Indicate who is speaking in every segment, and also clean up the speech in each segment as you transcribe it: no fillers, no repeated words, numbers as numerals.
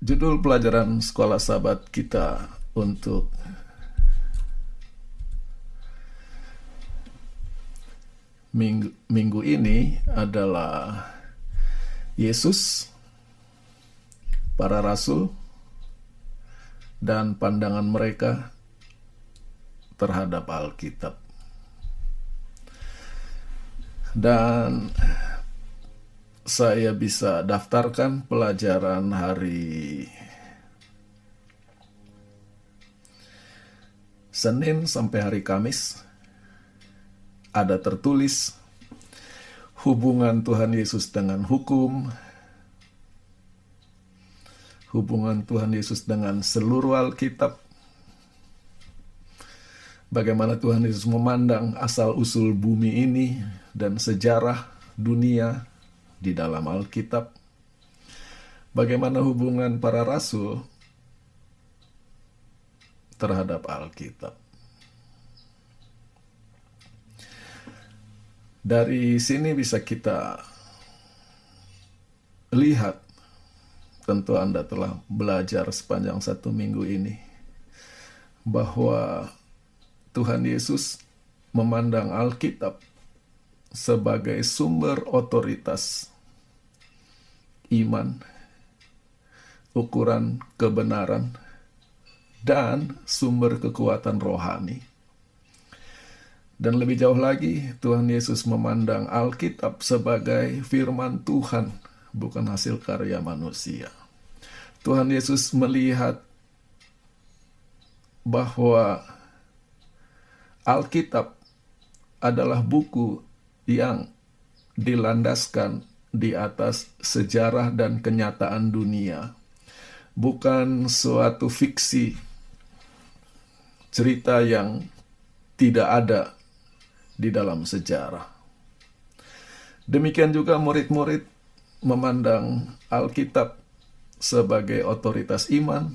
Speaker 1: Judul pelajaran sekolah sahabat kita untuk minggu ini adalah Yesus, para rasul, dan pandangan mereka terhadap Alkitab. Dan saya bisa daftarkan pelajaran hari Senin sampai hari Kamis. Ada tertulis hubungan Tuhan Yesus dengan hukum, hubungan Tuhan Yesus dengan seluruh Alkitab, bagaimana Tuhan Yesus memandang asal-usul bumi ini dan sejarah dunia di dalam Alkitab, bagaimana hubungan para rasul terhadap Alkitab. Dari sini bisa kita lihat, tentu Anda telah belajar sepanjang 1 minggu ini, bahwa Tuhan Yesus memandang Alkitab sebagai sumber otoritas iman, ukuran kebenaran, dan sumber kekuatan rohani. Dan lebih jauh lagi, Tuhan Yesus memandang Alkitab sebagai firman Tuhan, bukan hasil karya manusia. Tuhan Yesus melihat bahwa Alkitab adalah buku yang dilandaskan di atas sejarah dan kenyataan dunia, bukan suatu fiksi, cerita yang tidak ada di dalam sejarah. Demikian juga murid-murid memandang Alkitab sebagai otoritas iman,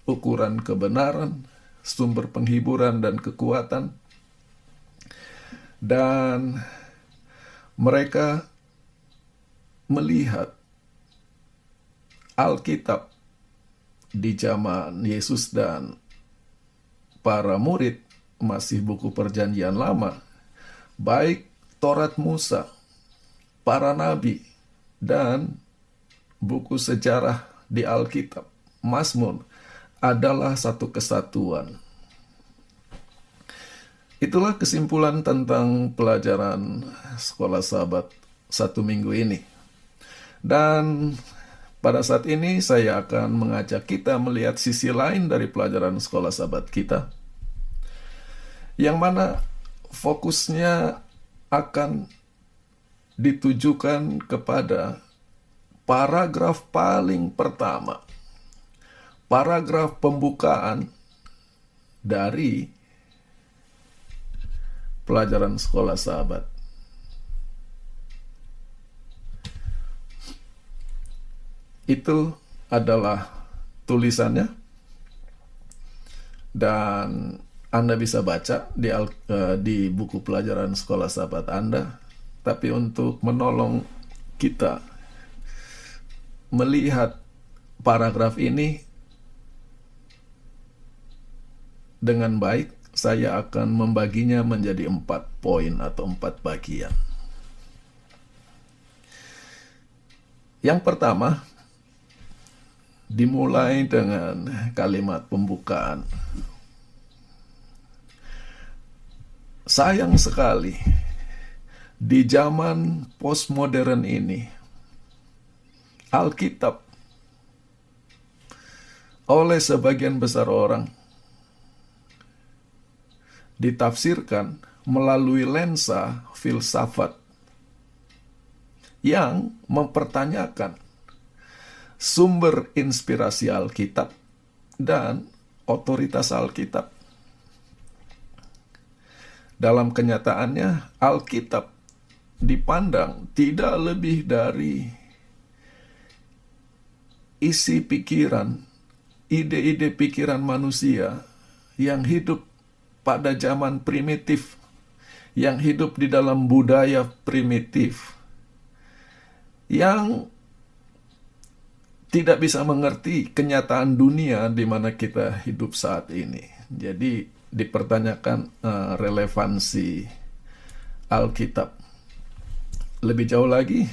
Speaker 1: ukuran kebenaran, sumber penghiburan dan kekuatan, dan mereka melihat Alkitab di zaman Yesus dan para murid masih buku perjanjian lama, baik Taurat Musa, para nabi, dan buku sejarah di Alkitab, Mazmur, adalah satu kesatuan. Itulah kesimpulan tentang pelajaran sekolah sahabat 1 minggu ini. Dan pada saat ini saya akan mengajak kita melihat sisi lain dari pelajaran sekolah sahabat kita, yang mana fokusnya akan ditujukan kepada paragraf paling pertama, paragraf pembukaan dari pelajaran sekolah sahabat. Itu adalah tulisannya, dan Anda bisa baca di buku pelajaran sekolah sahabat Anda. Tapi untuk menolong kita melihat paragraf ini dengan baik, saya akan membaginya menjadi 4 poin atau 4 bagian. Yang pertama, dimulai dengan kalimat pembukaan. Sayang sekali, di zaman postmodern ini, Alkitab oleh sebagian besar orang ditafsirkan melalui lensa filsafat yang mempertanyakan sumber inspirasi Alkitab dan otoritas Alkitab. Dalam kenyataannya, Alkitab dipandang tidak lebih dari isi pikiran, ide-ide pikiran manusia yang hidup pada zaman primitif, yang hidup di dalam budaya primitif, yang tidak bisa mengerti kenyataan dunia di mana kita hidup saat ini. Jadi dipertanyakan relevansi Alkitab. Lebih jauh lagi,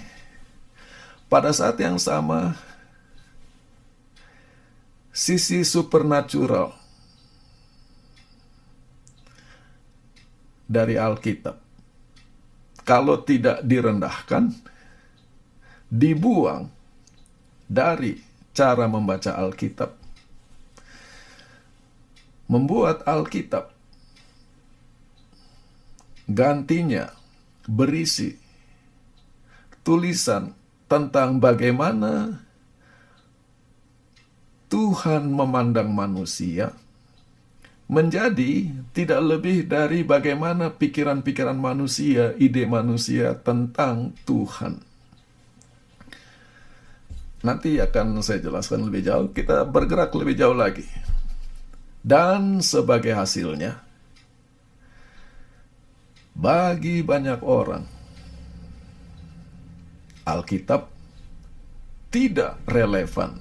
Speaker 1: pada saat yang sama, sisi supernatural dari Alkitab, kalau tidak direndahkan, dibuang dari cara membaca Alkitab, membuat Alkitab gantinya berisi tulisan tentang bagaimana Tuhan memandang manusia, menjadi tidak lebih dari bagaimana pikiran-pikiran manusia, ide manusia tentang Tuhan. Nanti akan saya jelaskan lebih jauh, kita bergerak lebih jauh lagi. Dan sebagai hasilnya, bagi banyak orang, Alkitab tidak relevan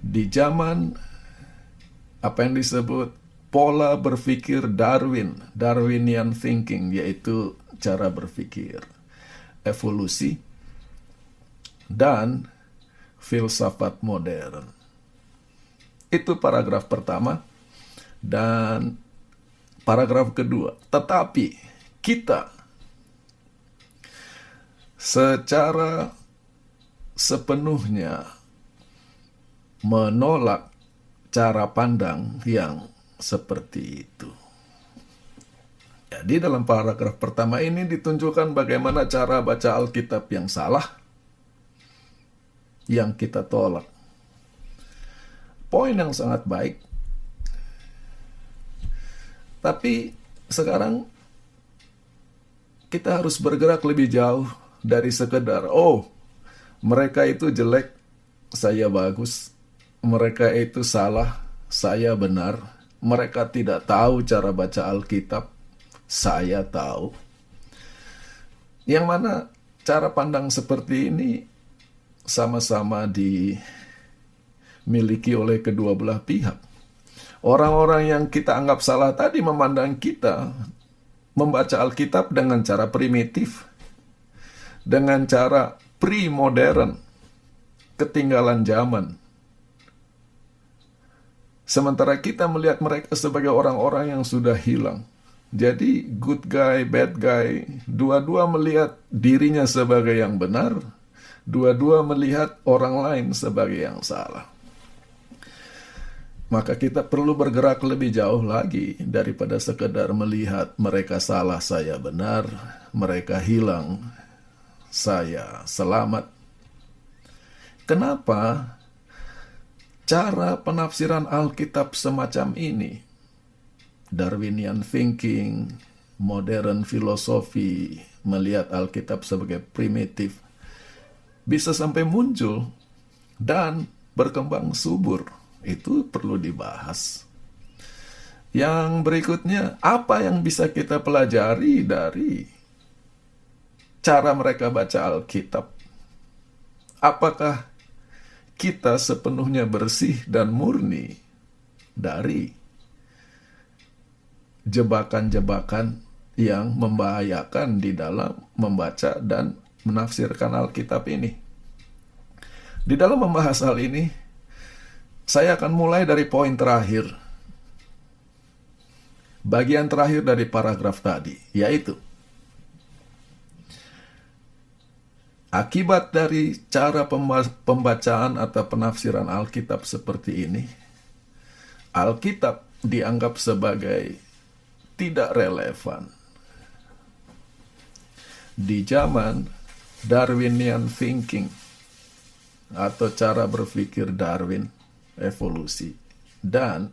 Speaker 1: di zaman apa yang disebut pola berpikir Darwinian thinking, yaitu cara berpikir evolusi dan filsafat modern. Itu paragraf pertama. Dan paragraf kedua, tetapi kita secara sepenuhnya menolak cara pandang yang seperti itu. Jadi dalam paragraf pertama ini ditunjukkan bagaimana cara baca Alkitab yang salah, yang kita tolak. Poin yang sangat baik. Tapi sekarang kita harus bergerak lebih jauh dari sekedar, oh, mereka itu jelek, saya bagus. Mereka itu salah, saya benar. Mereka tidak tahu cara baca Alkitab, saya tahu. Yang mana cara pandang seperti ini sama-sama dimiliki oleh kedua belah pihak. Orang-orang yang kita anggap salah tadi memandang kita membaca Alkitab dengan cara primitif, dengan cara pre-modern, ketinggalan zaman. Sementara kita melihat mereka sebagai orang-orang yang sudah hilang. Jadi good guy, bad guy, dua-dua melihat dirinya sebagai yang benar, dua-dua melihat orang lain sebagai yang salah. Maka kita perlu bergerak lebih jauh lagi daripada sekedar melihat mereka salah, saya benar, mereka hilang, saya selamat. Kenapa cara penafsiran Alkitab semacam ini, Darwinian thinking, modern filosofi, melihat Alkitab sebagai primitif, bisa sampai muncul dan berkembang subur? Itu perlu dibahas. Yang berikutnya, apa yang bisa kita pelajari dari cara mereka baca Alkitab? Apakah kita sepenuhnya bersih dan murni dari jebakan-jebakan yang membahayakan di dalam membaca dan menafsirkan Alkitab ini? Di dalam membahas hal ini, saya akan mulai dari poin terakhir. Bagian terakhir dari paragraf tadi, yaitu akibat dari cara pembacaan atau penafsiran Alkitab seperti ini, Alkitab dianggap sebagai tidak relevan. Di zaman Darwinian thinking atau cara berpikir Darwin, evolusi, dan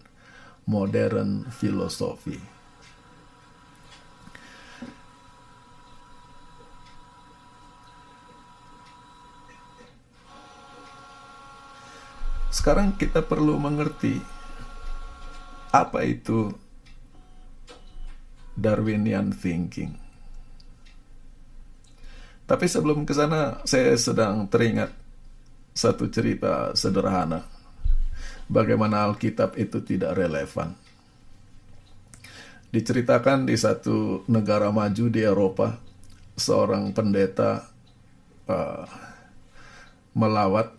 Speaker 1: modern filosofi. Sekarang kita perlu mengerti apa itu Darwinian thinking. Tapi sebelum ke sana, saya sedang teringat satu cerita sederhana. Bagaimana Alkitab itu tidak relevan. Diceritakan di satu negara maju di Eropa, seorang pendeta melawat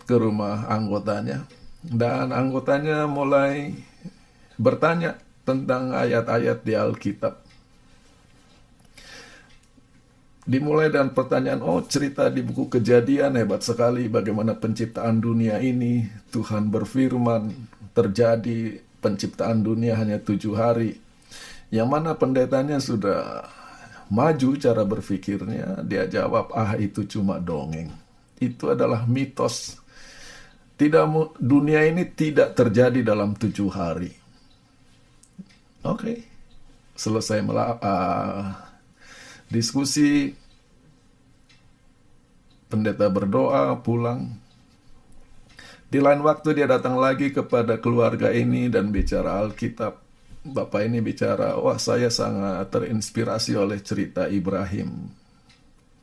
Speaker 1: ke rumah anggotanya, dan anggotanya mulai bertanya tentang ayat-ayat di Alkitab. Dimulai dengan pertanyaan, cerita di buku Kejadian hebat sekali, bagaimana penciptaan dunia ini, Tuhan berfirman, terjadi penciptaan dunia hanya 7 hari. Yang mana pendetanya sudah maju cara berpikirnya, dia jawab, itu cuma dongeng. Itu adalah mitos. Dunia ini tidak terjadi dalam 7 hari. Oke. Selesai diskusi, pendeta berdoa, pulang. Di lain waktu dia datang lagi kepada keluarga ini dan bicara Alkitab. Bapak ini bicara, saya sangat terinspirasi oleh cerita Ibrahim.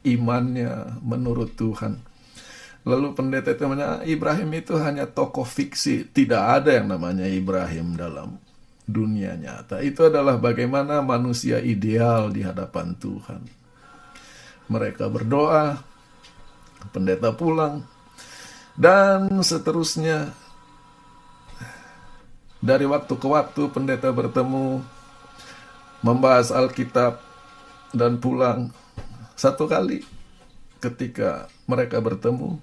Speaker 1: Imannya menurut Tuhan. Lalu pendeta itu menyatakan, Ibrahim itu hanya tokoh fiksi. Tidak ada yang namanya Ibrahim dalam dunia nyata. Itu adalah bagaimana manusia ideal di hadapan Tuhan. Mereka berdoa, pendeta pulang, dan seterusnya. Dari waktu ke waktu pendeta bertemu, membahas Alkitab, dan pulang. Satu kali ketika mereka bertemu,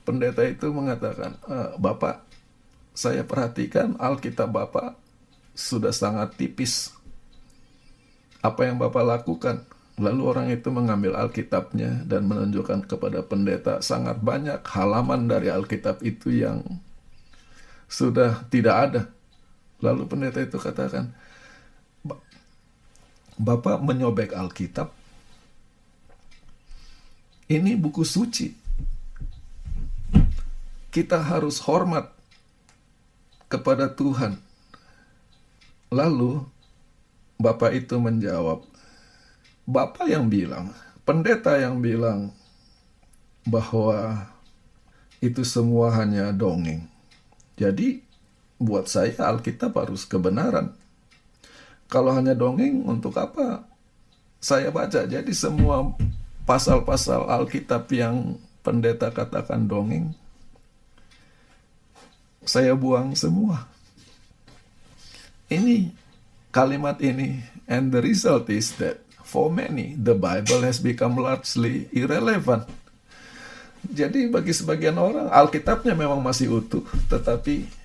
Speaker 1: pendeta itu mengatakan, Bapak, saya perhatikan Alkitab Bapak sudah sangat tipis. Apa yang Bapak lakukan? Lalu orang itu mengambil Alkitabnya dan menunjukkan kepada pendeta sangat banyak halaman dari Alkitab itu yang sudah tidak ada. Lalu pendeta itu katakan, Bapak menyobek Alkitab. Ini buku suci. Kita harus hormat kepada Tuhan. Lalu Bapak itu menjawab, Bapak yang bilang, pendeta yang bilang bahwa itu semua hanya dongeng. Jadi buat saya Alkitab harus kebenaran. Kalau hanya dongeng, untuk apa saya baca? Jadi semua pasal-pasal Alkitab yang pendeta katakan dongeng, saya buang semua. Ini kalimat ini, and the result is that for many the Bible has become largely irrelevant. Jadi bagi sebagian orang Alkitabnya memang masih utuh, tetapi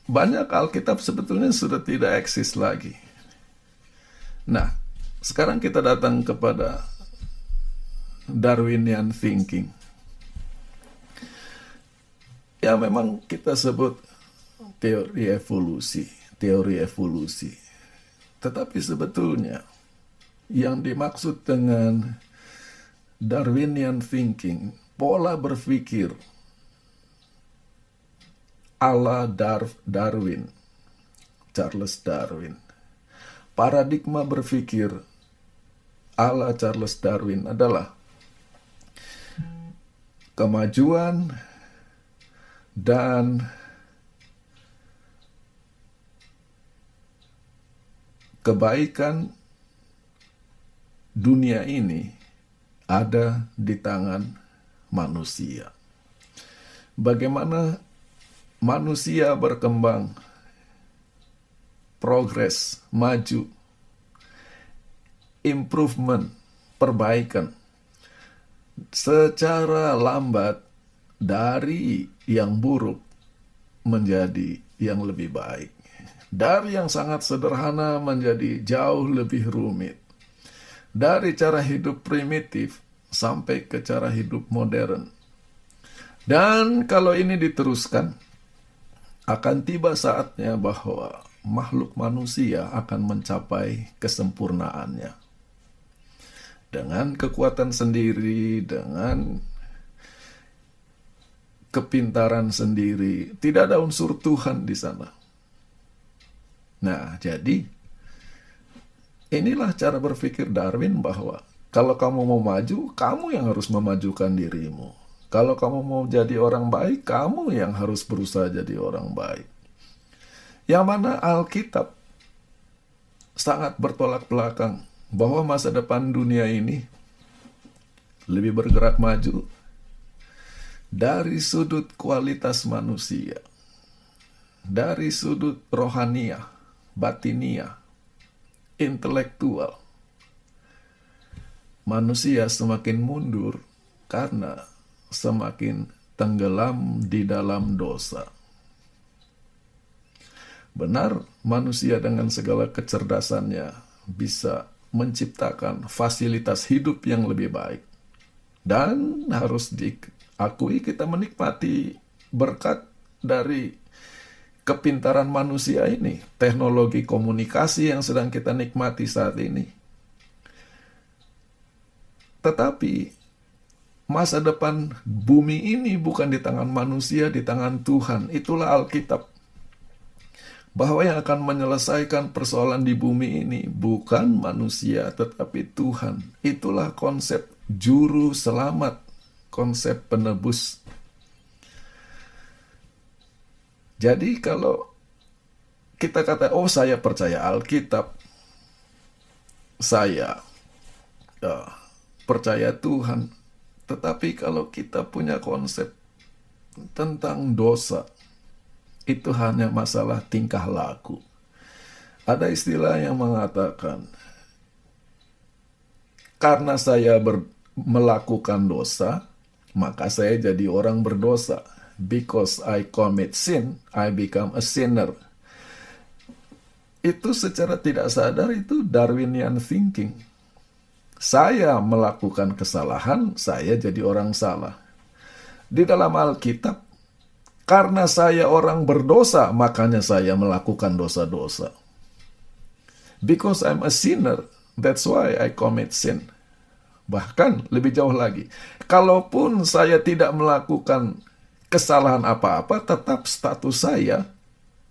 Speaker 1: banyak Alkitab sebetulnya sudah tidak eksis lagi. Nah, sekarang kita datang kepada Darwinian thinking. Ya memang kita sebut teori evolusi. Tetapi sebetulnya yang dimaksud dengan Darwinian thinking, pola berpikir ala Darwin, Charles Darwin. Paradigma berpikir ala Charles Darwin adalah kemajuan dan kebaikan dunia ini ada di tangan manusia. Bagaimana manusia berkembang, progres, maju, improvement, perbaikan, secara lambat dari yang buruk menjadi yang lebih baik. Dari yang sangat sederhana menjadi jauh lebih rumit. Dari cara hidup primitif sampai ke cara hidup modern. Dan kalau ini diteruskan, akan tiba saatnya bahwa makhluk manusia akan mencapai kesempurnaannya. Dengan kekuatan sendiri, dengan kepintaran sendiri, tidak ada unsur Tuhan di sana. Nah, jadi Inilah cara berpikir Darwin bahwa kalau kamu mau maju, kamu yang harus memajukan dirimu. Kalau kamu mau jadi orang baik, kamu yang harus berusaha jadi orang baik. Yang mana Alkitab sangat bertolak belakang bahwa masa depan dunia ini lebih bergerak maju dari sudut kualitas manusia, dari sudut rohania, batinia, intelektual. Manusia semakin mundur karena semakin tenggelam di dalam dosa. Benar, manusia dengan segala kecerdasannya bisa menciptakan fasilitas hidup yang lebih baik. Dan harus diakui kita menikmati berkat dari kepintaran manusia ini, teknologi komunikasi yang sedang kita nikmati saat ini. Tetapi masa depan bumi ini bukan di tangan manusia, di tangan Tuhan. Itulah Alkitab. Bahwa yang akan menyelesaikan persoalan di bumi ini bukan manusia, tetapi Tuhan. Itulah konsep juru selamat, konsep penebus. Jadi kalau kita kata, oh saya percaya Alkitab, saya percaya Tuhan. Tetapi kalau kita punya konsep tentang dosa, itu hanya masalah tingkah laku. Ada istilah yang mengatakan, karena saya melakukan dosa, maka saya jadi orang berdosa. Because I commit sin, I become a sinner. Itu secara tidak sadar itu Darwinian thinking. Saya melakukan kesalahan, saya jadi orang salah. Di dalam Alkitab, karena saya orang berdosa, makanya saya melakukan dosa-dosa. Because I'm a sinner, that's why I commit sin. Bahkan lebih jauh lagi, kalaupun saya tidak melakukan kesalahan apa-apa, tetap status saya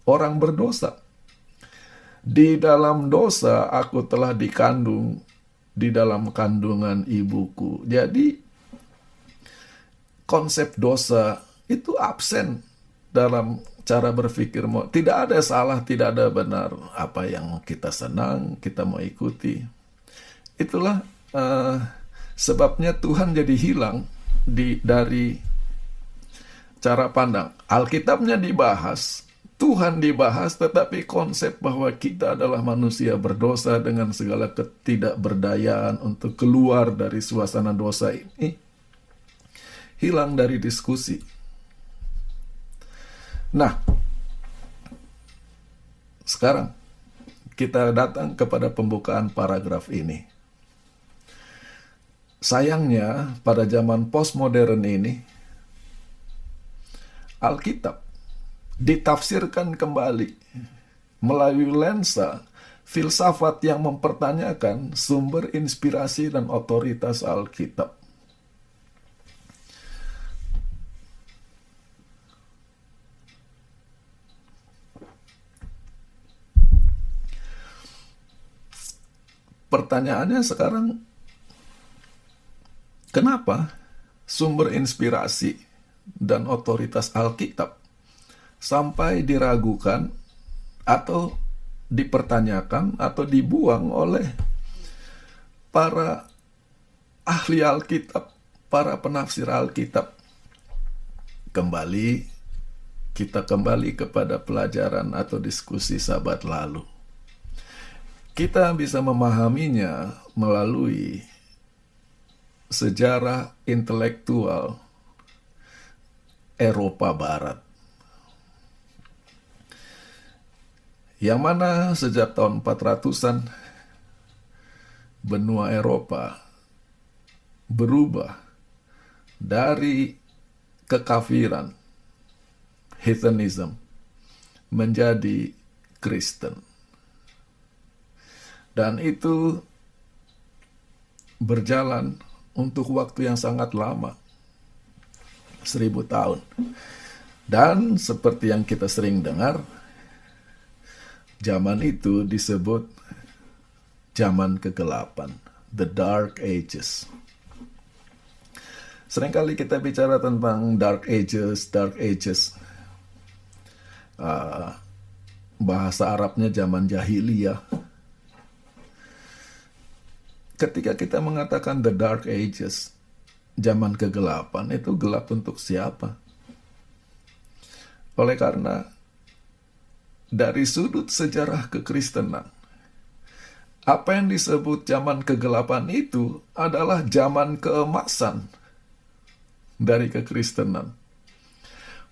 Speaker 1: orang berdosa. Di dalam dosa, aku telah dikandung di dalam kandungan ibuku. Jadi, konsep dosa itu absen dalam cara berpikir. Tidak ada salah, tidak ada benar. Apa yang kita senang, kita mau ikuti. Itulah sebabnya Tuhan jadi hilang dari cara pandang. Alkitabnya dibahas, Tuhan dibahas, tetapi konsep bahwa kita adalah manusia berdosa dengan segala ketidakberdayaan untuk keluar dari suasana dosa ini hilang dari diskusi. Nah, sekarang kita datang kepada pembukaan paragraf ini. Sayangnya, pada zaman postmodern ini, Alkitab ditafsirkan kembali melalui lensa filsafat yang mempertanyakan sumber inspirasi dan otoritas Alkitab. Pertanyaannya sekarang, kenapa sumber inspirasi dan otoritas Alkitab sampai diragukan atau dipertanyakan atau dibuang oleh para ahli Alkitab, para penafsir Alkitab? Kita kembali kepada pelajaran atau diskusi Sabat lalu. Kita bisa memahaminya melalui sejarah intelektual Eropa Barat. Yang mana sejak tahun 400-an benua Eropa berubah dari kekafiran, heathenism, menjadi Kristen. Dan itu berjalan untuk waktu yang sangat lama, 1000 tahun. Dan seperti yang kita sering dengar, zaman itu disebut zaman kegelapan, the Dark Ages. Seringkali kita bicara tentang Dark Ages, Dark Ages. Bahasa Arabnya zaman jahiliyah. Ketika kita mengatakan the Dark Ages, zaman kegelapan, itu gelap untuk siapa? Oleh karena dari sudut sejarah kekristenan, apa yang disebut zaman kegelapan itu adalah zaman keemasan dari kekristenan.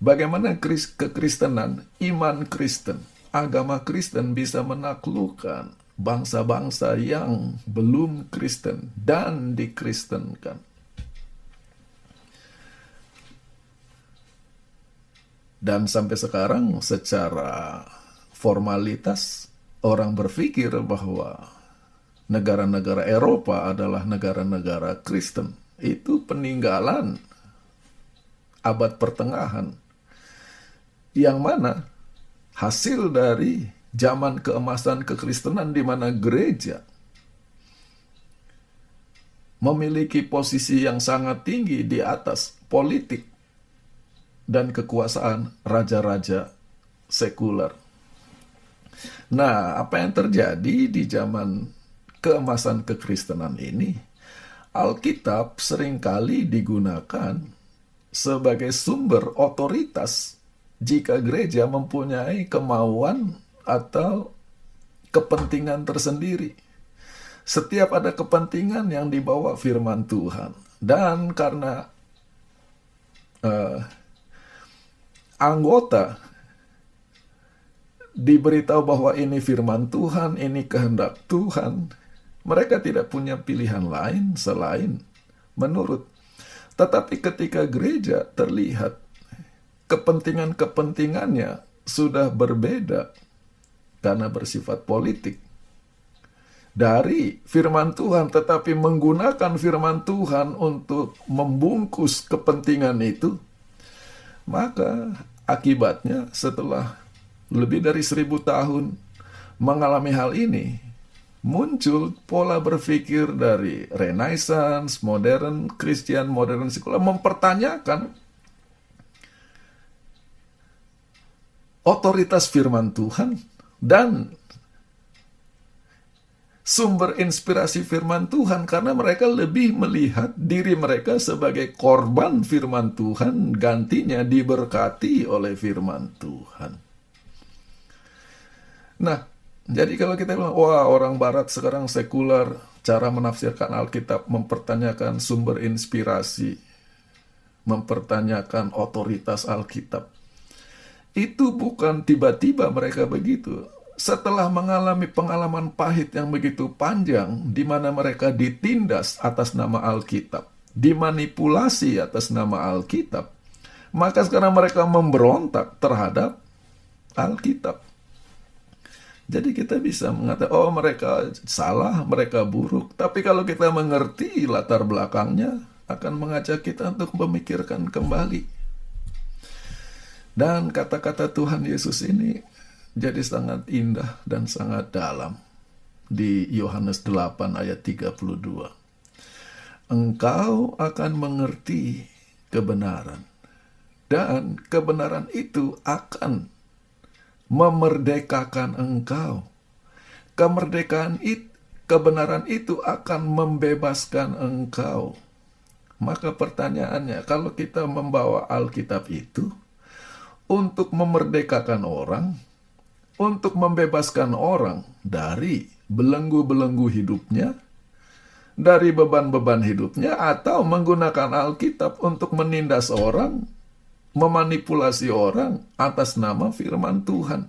Speaker 1: Bagaimana kekristenan, iman Kristen, agama Kristen bisa menaklukkan bangsa-bangsa yang belum Kristen dan dikristenkan. Dan sampai sekarang secara formalitas orang berpikir bahwa negara-negara Eropa adalah negara-negara Kristen. Itu peninggalan abad pertengahan, yang mana hasil dari zaman keemasan kekristenan di mana gereja memiliki posisi yang sangat tinggi di atas politik dan kekuasaan raja-raja sekuler. Nah, apa yang terjadi di zaman keemasan kekristenan ini? Alkitab seringkali digunakan sebagai sumber otoritas jika gereja mempunyai kemauan atau kepentingan tersendiri. Setiap ada kepentingan yang dibawa firman Tuhan. Dan karena anggota diberitahu bahwa ini firman Tuhan, ini kehendak Tuhan, mereka tidak punya pilihan lain selain menurut. Tetapi ketika gereja terlihat kepentingan-kepentingannya sudah berbeda karena bersifat politik dari firman Tuhan, tetapi menggunakan firman Tuhan untuk membungkus kepentingan itu, maka akibatnya setelah lebih dari 1000 tahun mengalami hal ini, muncul pola berpikir dari Renaissance, modern Christian, modern sekuler, mempertanyakan otoritas firman Tuhan dan sumber inspirasi firman Tuhan, karena mereka lebih melihat diri mereka sebagai korban firman Tuhan, gantinya diberkati oleh firman Tuhan. Nah, jadi kalau kita bilang, wah orang barat sekarang sekuler, cara menafsirkan Alkitab, mempertanyakan sumber inspirasi, mempertanyakan otoritas Alkitab, itu bukan tiba-tiba mereka begitu. Setelah mengalami pengalaman pahit yang begitu panjang, di mana mereka ditindas atas nama Alkitab, dimanipulasi atas nama Alkitab, maka sekarang mereka memberontak terhadap Alkitab. Jadi kita bisa mengatakan, oh mereka salah, mereka buruk. Tapi kalau kita mengerti latar belakangnya, akan mengajak kita untuk memikirkan kembali. Dan kata-kata Tuhan Yesus ini jadi sangat indah dan sangat dalam. Di Yohanes 8 ayat 32. Engkau akan mengerti kebenaran, dan kebenaran itu akan memerdekakan engkau. Kebenaran itu akan membebaskan engkau. Maka pertanyaannya, kalau kita membawa Alkitab itu untuk memerdekakan orang, untuk membebaskan orang dari belenggu-belenggu hidupnya, dari beban-beban hidupnya, atau menggunakan Alkitab untuk menindas orang, memanipulasi orang atas nama firman Tuhan.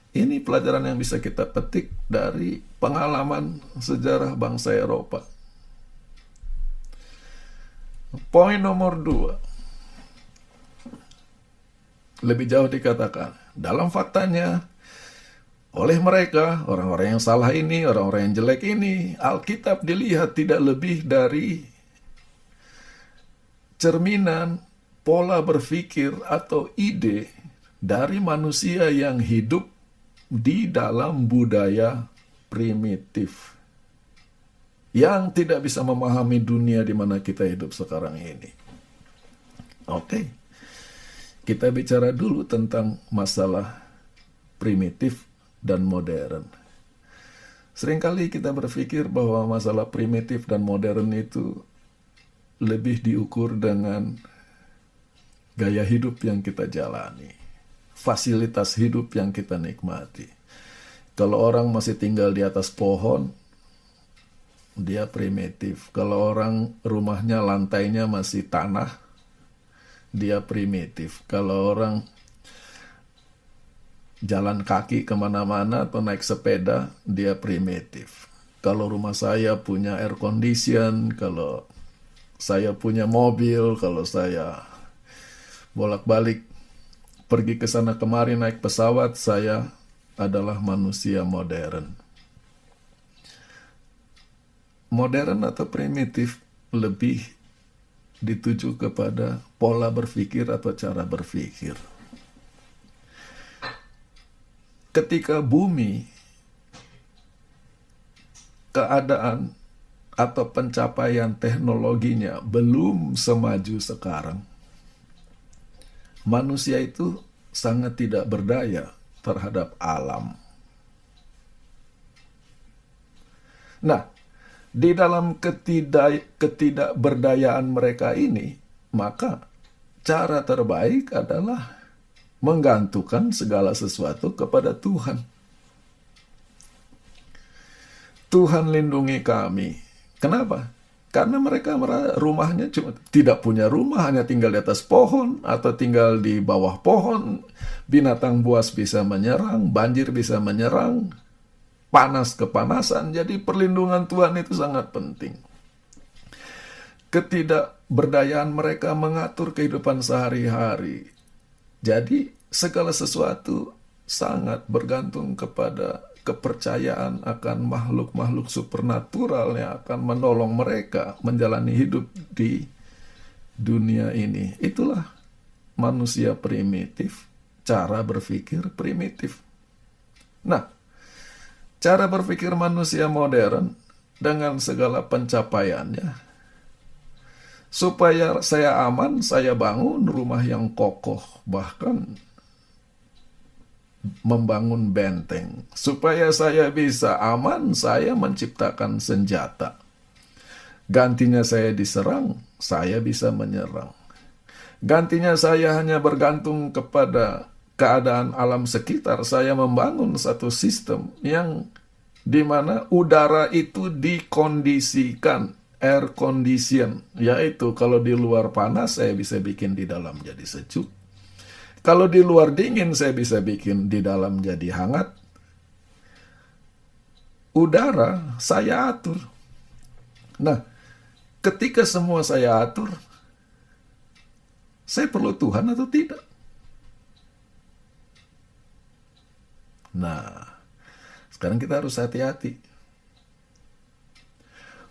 Speaker 1: Ini pelajaran yang bisa kita petik dari pengalaman sejarah bangsa Eropa. Poin nomor 2. Lebih jauh dikatakan, dalam faktanya, oleh mereka, orang-orang yang salah ini, orang-orang yang jelek ini, Alkitab dilihat tidak lebih dari cerminan pola berpikir atau ide dari manusia yang hidup di dalam budaya primitif yang tidak bisa memahami dunia di mana kita hidup sekarang ini. Oke, kita bicara dulu tentang masalah primitif dan modern. Seringkali kita berpikir bahwa masalah primitif dan modern itu lebih diukur dengan gaya hidup yang kita jalani, fasilitas hidup yang kita nikmati. Kalau orang masih tinggal di atas pohon, dia primitif. Kalau orang rumahnya lantainya masih tanah, dia primitif. Kalau orang jalan kaki kemana-mana atau naik sepeda, dia primitif. Kalau rumah saya punya air condition, kalau saya punya mobil, kalau saya bolak-balik pergi ke sana kemari naik pesawat, saya adalah manusia modern. Modern atau primitif lebih dituju kepada pola berpikir atau cara berpikir. Ketika bumi, keadaan atau pencapaian teknologinya belum semaju sekarang, manusia itu sangat tidak berdaya terhadap alam. Nah, di dalam ketidakberdayaan mereka ini, maka cara terbaik adalah menggantungkan segala sesuatu kepada Tuhan. Tuhan lindungi kami. Kenapa? Karena mereka rumahnya cuma tidak punya rumah, hanya tinggal di atas pohon atau tinggal di bawah pohon. Binatang buas bisa menyerang, banjir bisa menyerang, panas kepanasan. Jadi perlindungan Tuhan itu sangat penting. Ketidakberdayaan mereka mengatur kehidupan sehari-hari. Jadi segala sesuatu sangat bergantung kepada kepercayaan akan makhluk-makhluk supernatural yang akan menolong mereka menjalani hidup di dunia ini. Itulah manusia primitif, cara berpikir primitif. Nah, cara berpikir manusia modern dengan segala pencapaiannya, supaya saya aman, saya bangun rumah yang kokoh, bahkan membangun benteng. Supaya saya bisa aman, saya menciptakan senjata. Gantinya saya diserang, saya bisa menyerang. Gantinya saya hanya bergantung kepada keadaan alam sekitar, saya membangun satu sistem yang dimana udara itu dikondisikan, air condition, yaitu kalau di luar panas saya bisa bikin di dalam jadi sejuk. Kalau di luar dingin saya bisa bikin di dalam jadi hangat. Udara saya atur. Nah, ketika semua saya atur, saya perlu Tuhan atau tidak? Nah, sekarang kita harus hati-hati.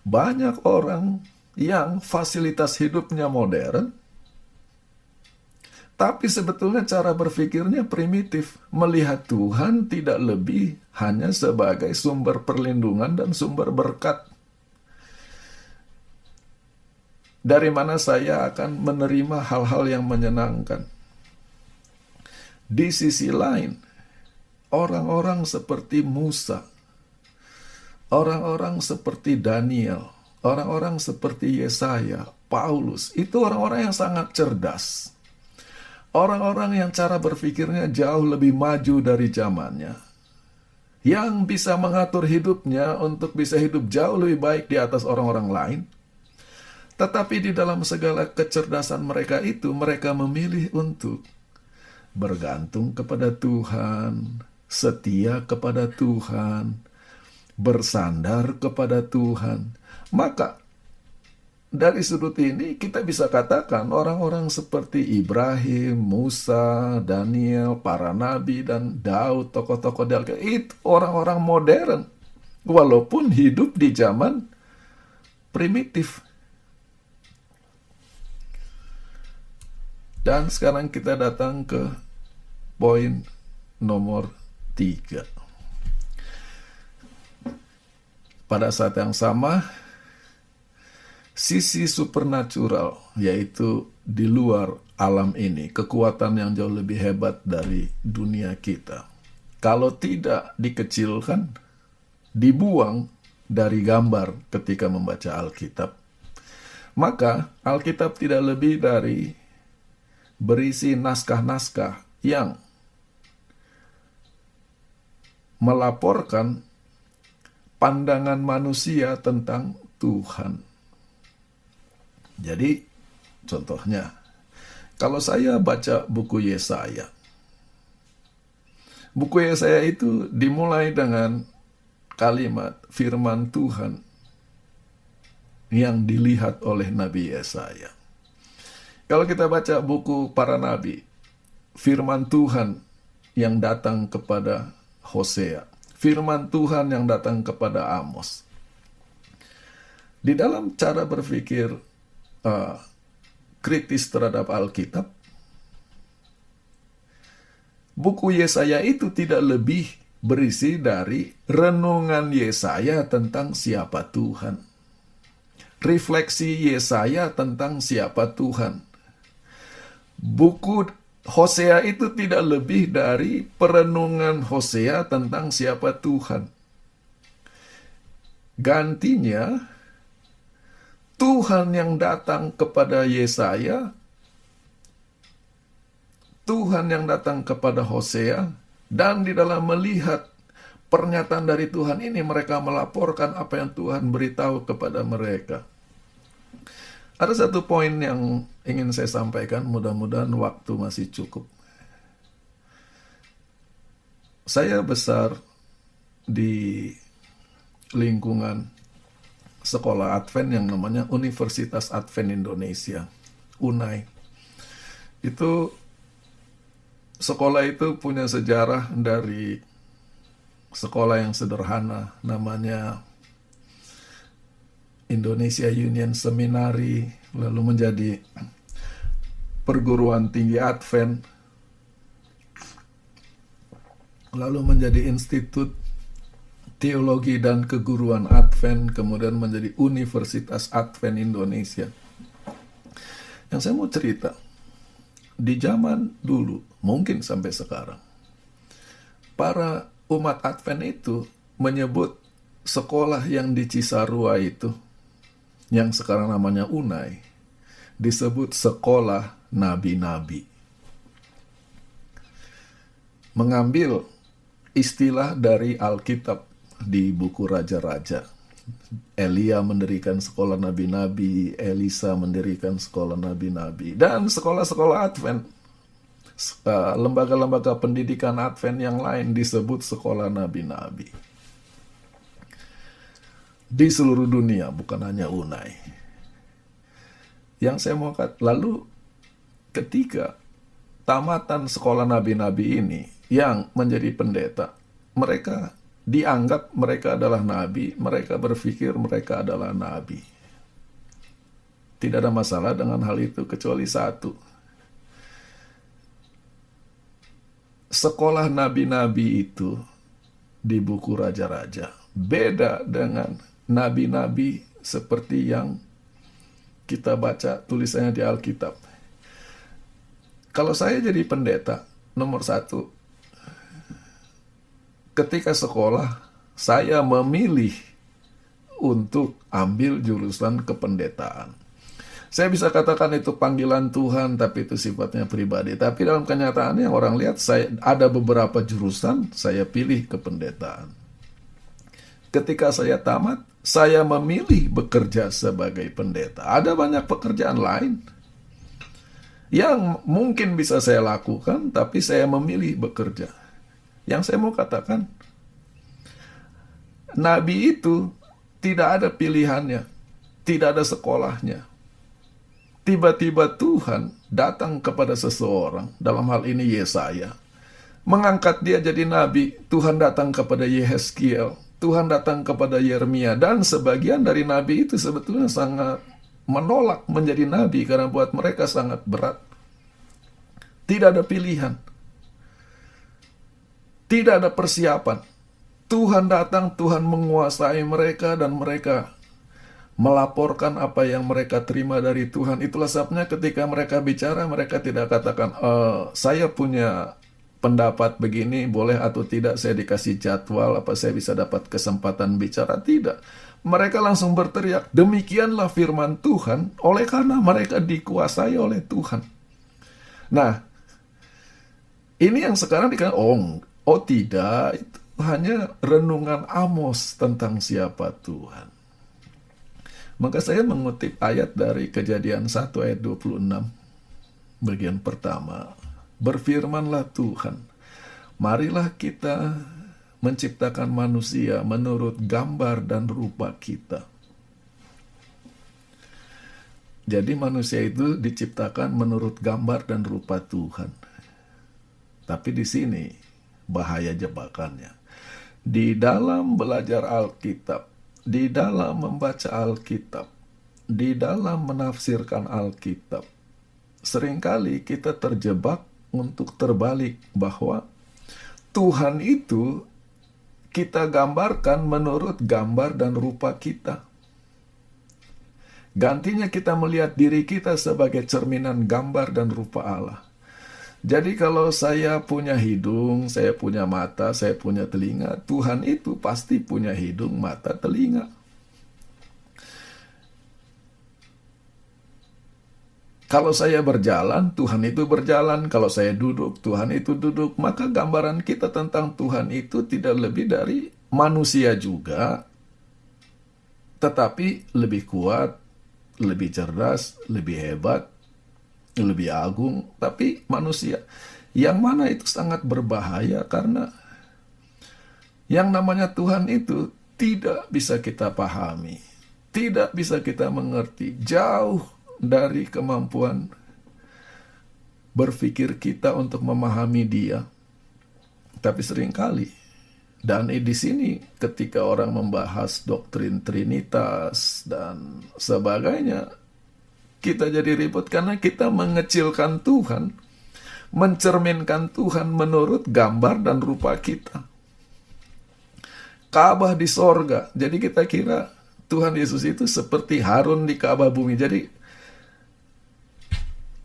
Speaker 1: Banyak orang yang fasilitas hidupnya modern, tapi sebetulnya cara berpikirnya primitif. Melihat Tuhan tidak lebih hanya sebagai sumber perlindungan dan sumber berkat. Dari mana saya akan menerima hal-hal yang menyenangkan. Di sisi lain, orang-orang seperti Musa, orang-orang seperti Daniel, orang-orang seperti Yesaya, Paulus, itu orang-orang yang sangat cerdas. Orang-orang yang cara berpikirnya jauh lebih maju dari zamannya. Yang bisa mengatur hidupnya untuk bisa hidup jauh lebih baik di atas orang-orang lain. Tetapi di dalam segala kecerdasan mereka itu, mereka memilih untuk bergantung kepada Tuhan, setia kepada Tuhan, bersandar kepada Tuhan. Maka dari sudut ini kita bisa katakan orang-orang seperti Ibrahim, Musa, Daniel, para nabi, dan Daud, tokoh-tokoh di Alkitab, itu orang-orang modern. Walaupun hidup di zaman primitif. Dan sekarang kita datang ke poin nomor 3. pada saat yang sama, sisi supernatural, yaitu di luar alam ini, kekuatan yang jauh lebih hebat dari dunia kita, kalau tidak dikecilkan, dibuang dari gambar ketika membaca Alkitab, maka Alkitab tidak lebih dari berisi naskah-naskah yang melaporkan pandangan manusia tentang Tuhan. Jadi, contohnya, kalau saya baca buku Yesaya, buku Yesaya itu dimulai dengan kalimat firman Tuhan yang dilihat oleh Nabi Yesaya. Kalau kita baca buku para nabi, firman Tuhan yang datang kepada Hosea, firman Tuhan yang datang kepada Amos. Di dalam cara berpikir kritis terhadap Alkitab, buku Yesaya itu tidak lebih berisi dari renungan Yesaya tentang siapa Tuhan, refleksi Yesaya tentang siapa Tuhan. Buku Hosea itu tidak lebih dari perenungan Hosea tentang siapa Tuhan. Gantinya, Tuhan yang datang kepada Yesaya, Tuhan yang datang kepada Hosea, dan di dalam melihat pernyataan dari Tuhan ini, mereka melaporkan apa yang Tuhan beritahu kepada mereka. Ada satu poin yang ingin saya sampaikan, mudah-mudahan waktu masih cukup. Saya besar di lingkungan sekolah Advent yang namanya Universitas Advent Indonesia, UNAI. Itu sekolah itu punya sejarah dari sekolah yang sederhana, namanya Indonesia Union Seminary, lalu menjadi perguruan tinggi Advent, lalu menjadi Institut Teologi dan Keguruan Advent, kemudian menjadi Universitas Advent Indonesia. Yang saya mau cerita, di zaman dulu, mungkin sampai sekarang, para umat Advent itu menyebut sekolah yang di Cisarua itu, yang sekarang namanya UNAI, disebut sekolah nabi-nabi. Mengambil istilah dari Alkitab di buku Raja-Raja. Elia mendirikan sekolah nabi-nabi, Elisa mendirikan sekolah nabi-nabi, dan sekolah-sekolah Advent, lembaga-lembaga pendidikan Advent yang lain disebut sekolah nabi-nabi. Di seluruh dunia, bukan hanya UNAI. Yang saya mau katakan, lalu ketika tamatan sekolah nabi-nabi ini yang menjadi pendeta, mereka dianggap mereka adalah nabi, mereka berpikir mereka adalah nabi. Tidak ada masalah dengan hal itu kecuali satu. Sekolah nabi-nabi itu di buku Raja-Raja beda dengan nabi-nabi seperti yang kita baca tulisannya di Alkitab. Kalau saya jadi pendeta, nomor satu, ketika sekolah, saya memilih untuk ambil jurusan kependetaan. Saya bisa katakan itu panggilan Tuhan, tapi itu sifatnya pribadi. Tapi dalam kenyataannya orang lihat, saya ada beberapa jurusan, saya pilih kependetaan. Ketika saya tamat, saya memilih bekerja sebagai pendeta. Ada banyak pekerjaan lain yang mungkin bisa saya lakukan, tapi saya memilih bekerja. Yang saya mau katakan, nabi itu tidak ada pilihannya, tidak ada sekolahnya. Tiba-tiba Tuhan datang kepada seseorang, dalam hal ini Yesaya, mengangkat dia jadi nabi. Tuhan datang kepada Yehezkiel, Tuhan datang kepada Yeremia, dan sebagian dari nabi itu sebetulnya sangat menolak menjadi nabi karena buat mereka sangat berat. Tidak ada pilihan. Tidak ada persiapan. Tuhan datang, Tuhan menguasai mereka, dan mereka melaporkan apa yang mereka terima dari Tuhan. Itulah sebabnya ketika mereka bicara, mereka tidak katakan, saya punya pendapat begini, boleh atau tidak, saya dikasih jadwal, apa saya bisa dapat kesempatan bicara. Tidak. Mereka langsung berteriak, demikianlah firman Tuhan, oleh karena mereka dikuasai oleh Tuhan. Nah, ini yang sekarang dikatakan, oh tidak, itu hanya renungan Amos tentang siapa Tuhan. Maka saya mengutip ayat dari Kejadian 1 ayat 26, bagian pertama. Berfirmanlah Tuhan, marilah kita menciptakan manusia menurut gambar dan rupa kita. Jadi manusia itu diciptakan menurut gambar dan rupa Tuhan. Tapi di sini bahaya jebakannya. Di dalam belajar Alkitab, di dalam membaca Alkitab, di dalam menafsirkan Alkitab, seringkali kita terjebak untuk terbalik bahwa Tuhan itu kita gambarkan menurut gambar dan rupa kita. Gantinya kita melihat diri kita sebagai cerminan gambar dan rupa Allah. Jadi kalau saya punya hidung, saya punya mata, saya punya telinga, Tuhan itu pasti punya hidung, mata, telinga. Kalau saya berjalan, Tuhan itu berjalan. Kalau saya duduk, Tuhan itu duduk. Maka gambaran kita tentang Tuhan itu tidak lebih dari manusia juga, tetapi lebih kuat, lebih cerdas, lebih hebat, lebih agung, tapi manusia. Yang mana itu sangat berbahaya karena yang namanya Tuhan itu tidak bisa kita pahami, tidak bisa kita mengerti, jauh dari kemampuan berpikir kita untuk memahami Dia. Tapi seringkali, dan di sini ketika orang membahas doktrin Trinitas dan sebagainya, kita jadi ribut karena kita mengecilkan Tuhan, mencerminkan Tuhan menurut gambar dan rupa kita. Ka'bah di sorga, jadi kita kira Tuhan Yesus itu seperti Harun di Ka'bah bumi. Jadi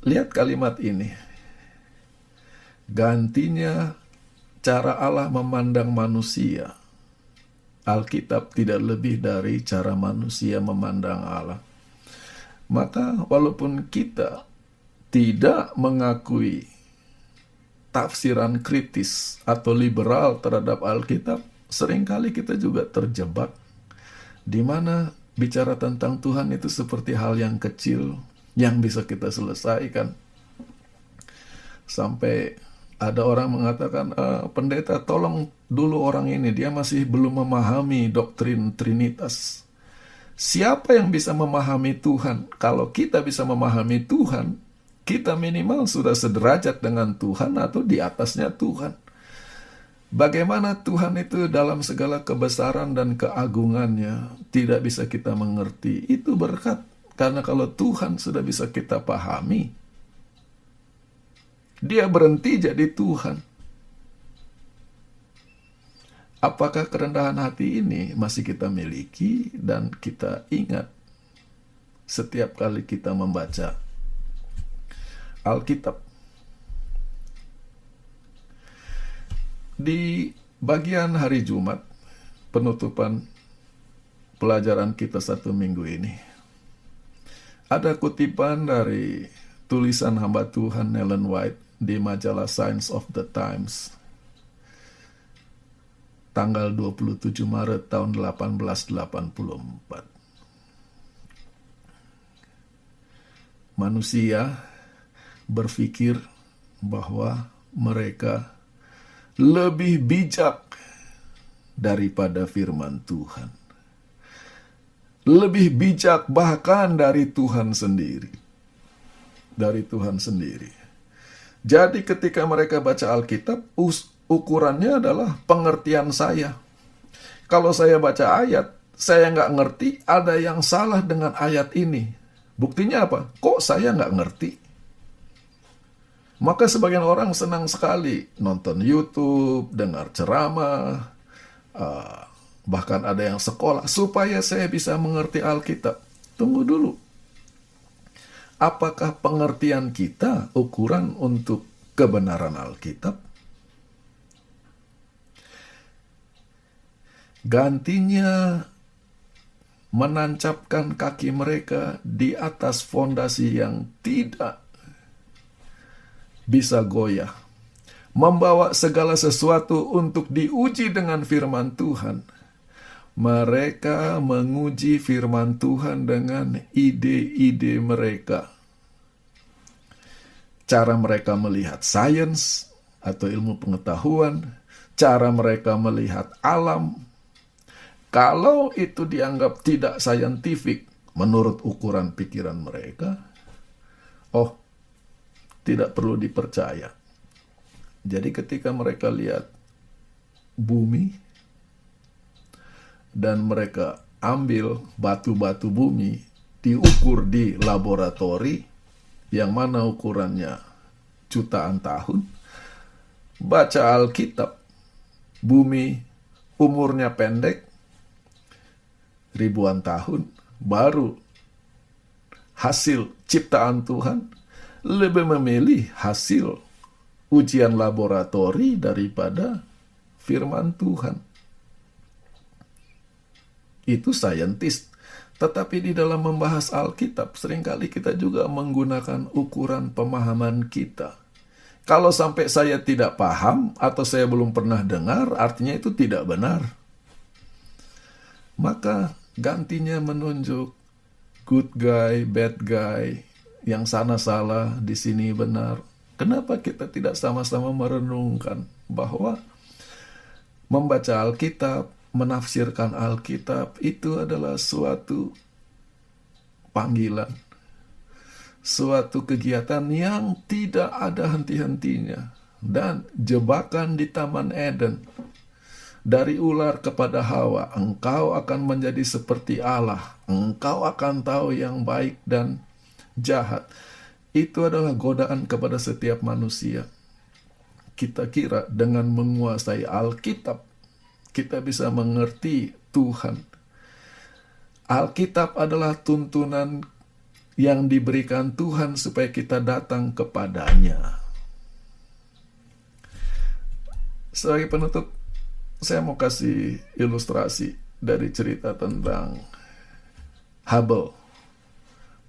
Speaker 1: lihat kalimat ini. Gantinya cara Allah memandang manusia. Alkitab tidak lebih dari cara manusia memandang Allah. Maka walaupun kita tidak mengakui tafsiran kritis atau liberal terhadap Alkitab, seringkali kita juga terjebak di mana bicara tentang Tuhan itu seperti hal yang kecil yang bisa kita selesaikan. Sampai ada orang mengatakan, pendeta tolong dulu orang ini, dia masih belum memahami doktrin Trinitas. Siapa yang bisa memahami Tuhan? Kalau kita bisa memahami Tuhan, kita minimal sudah sederajat dengan Tuhan atau di atasnya Tuhan. Bagaimana Tuhan itu dalam segala kebesaran dan keagungannya tidak bisa kita mengerti. Itu berkat. Karena kalau Tuhan sudah bisa kita pahami, Dia berhenti jadi Tuhan. Apakah kerendahan hati ini masih kita miliki dan kita ingat setiap kali kita membaca Alkitab? Di bagian hari Jumat, penutupan pelajaran kita 1 minggu ini, ada kutipan dari tulisan hamba Tuhan Ellen White di majalah Science of the Times, tanggal 27 Maret tahun 1884. Manusia berpikir bahwa mereka lebih bijak daripada firman Tuhan. Lebih bijak bahkan dari Tuhan sendiri. Dari Tuhan sendiri. Jadi ketika mereka baca Alkitab, ukurannya adalah pengertian saya. Kalau saya baca ayat, saya nggak ngerti, ada yang salah dengan ayat ini. Buktinya apa? Kok saya nggak ngerti? Maka sebagian orang senang sekali nonton YouTube, dengar ceramah, Bahkan ada yang sekolah supaya saya bisa mengerti Alkitab. Tunggu dulu. Apakah pengertian kita ukuran untuk kebenaran Alkitab? Gantinya menancapkan kaki mereka di atas fondasi yang tidak bisa goyah. Membawa segala sesuatu untuk diuji dengan firman Tuhan. Mereka menguji firman Tuhan dengan ide-ide mereka. Cara mereka melihat sains atau ilmu pengetahuan, cara mereka melihat alam. Kalau itu dianggap tidak saintifik menurut ukuran pikiran mereka, tidak perlu dipercaya. Jadi ketika mereka lihat bumi, dan mereka ambil batu-batu bumi, diukur di laboratori, yang mana ukurannya jutaan tahun. Baca Alkitab, bumi umurnya pendek, ribuan tahun, baru hasil ciptaan Tuhan, lebih memilih hasil ujian laboratori daripada firman Tuhan. Itu saintis. Tetapi di dalam membahas Alkitab, seringkali kita juga menggunakan ukuran pemahaman kita. Kalau sampai saya tidak paham atau saya belum pernah dengar, artinya itu tidak benar. Maka gantinya menunjuk good guy, bad guy, yang sana salah, di sini benar. Kenapa kita tidak sama-sama merenungkan bahwa membaca Alkitab, menafsirkan Alkitab itu adalah suatu panggilan, suatu kegiatan yang tidak ada henti-hentinya, dan jebakan di Taman Eden. Dari ular kepada Hawa, engkau akan menjadi seperti Allah, engkau akan tahu yang baik dan jahat. Itu adalah godaan kepada setiap manusia. Kita kira dengan menguasai Alkitab, kita bisa mengerti Tuhan. Alkitab adalah tuntunan yang diberikan Tuhan supaya kita datang kepadanya. Sebagai penutup, saya mau kasih ilustrasi dari cerita tentang Hubble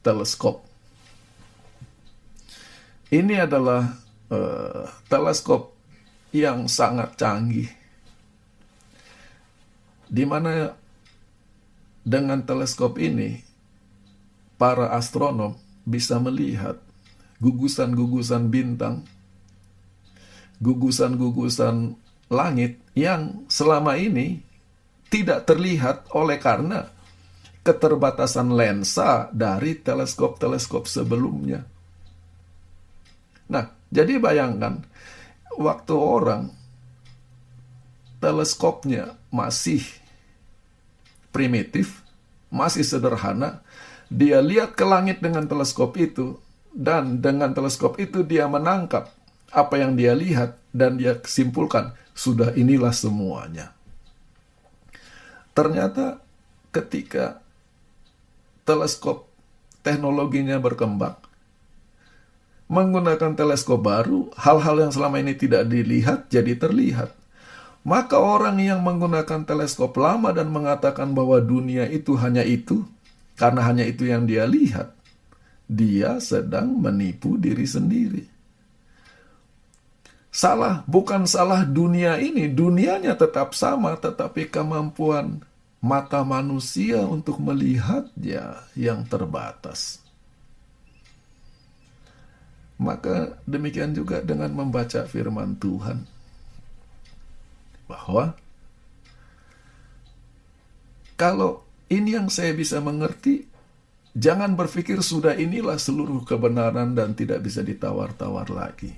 Speaker 1: teleskop. Ini adalah teleskop yang sangat canggih, di mana dengan teleskop ini para astronom bisa melihat gugusan-gugusan bintang, gugusan-gugusan langit yang selama ini tidak terlihat oleh karena keterbatasan lensa dari teleskop-teleskop sebelumnya. Nah, jadi bayangkan waktu orang teleskopnya masih primitif, masih sederhana, dia lihat ke langit dengan teleskop itu, dan dengan teleskop itu dia menangkap apa yang dia lihat, dan dia simpulkan, sudah inilah semuanya. Ternyata ketika teleskop teknologinya berkembang, menggunakan teleskop baru, hal-hal yang selama ini tidak dilihat jadi terlihat. Maka orang yang menggunakan teleskop lama dan mengatakan bahwa dunia itu, karena hanya itu yang dia lihat, dia sedang menipu diri sendiri. Salah, bukan salah dunia ini, dunianya tetap sama, tetapi kemampuan mata manusia untuk melihatnya yang terbatas. Maka demikian juga dengan membaca firman Tuhan, bahwa kalau ini yang saya bisa mengerti, jangan berpikir sudah inilah seluruh kebenaran dan tidak bisa ditawar-tawar lagi.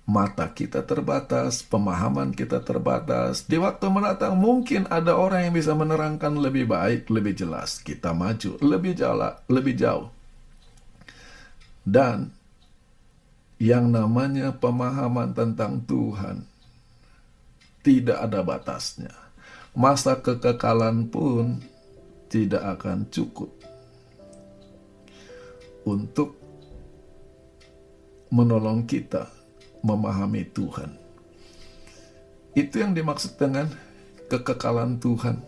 Speaker 1: Mata kita terbatas, pemahaman kita terbatas. Di waktu mendatang mungkin ada orang yang bisa menerangkan lebih baik, lebih jelas. Kita maju lebih jauh. Dan yang namanya pemahaman tentang Tuhan tidak ada batasnya. Masa kekekalan pun tidak akan cukup untuk menolong kita memahami Tuhan. Itu yang dimaksud dengan kekekalan Tuhan.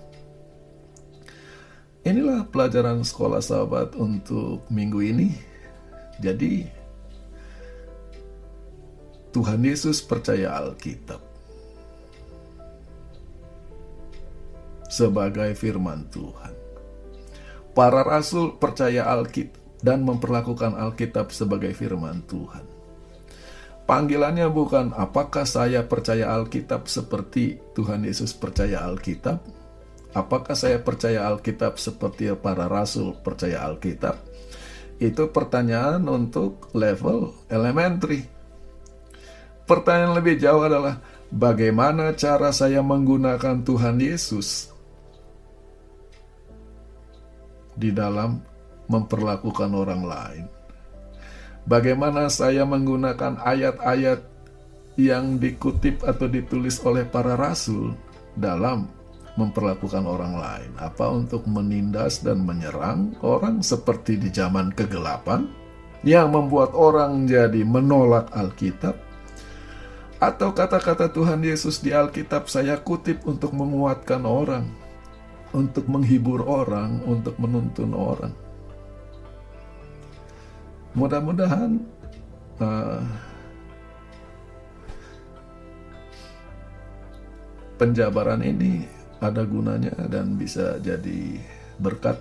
Speaker 1: Inilah pelajaran sekolah sahabat untuk minggu ini. Jadi, Tuhan Yesus percaya Alkitab sebagai firman Tuhan. Para rasul percaya Alkitab dan memperlakukan Alkitab sebagai firman Tuhan. Panggilannya bukan apakah saya percaya Alkitab seperti Tuhan Yesus percaya Alkitab? Apakah saya percaya Alkitab seperti para rasul percaya Alkitab? Itu pertanyaan untuk level elementary. Pertanyaan lebih jauh adalah, bagaimana cara saya menggunakan Tuhan Yesus di dalam memperlakukan orang lain? Bagaimana saya menggunakan ayat-ayat yang dikutip atau ditulis oleh para rasul dalam memperlakukan orang lain? Apa untuk menindas dan menyerang orang seperti di zaman kegelapan yang membuat orang jadi menolak Alkitab? Atau kata-kata Tuhan Yesus di Alkitab saya kutip untuk menguatkan orang, untuk menghibur orang, untuk menuntun orang? Mudah-mudahan penjabaran ini ada gunanya dan bisa jadi berkat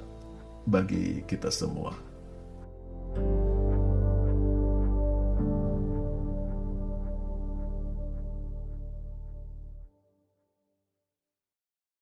Speaker 1: bagi kita semua.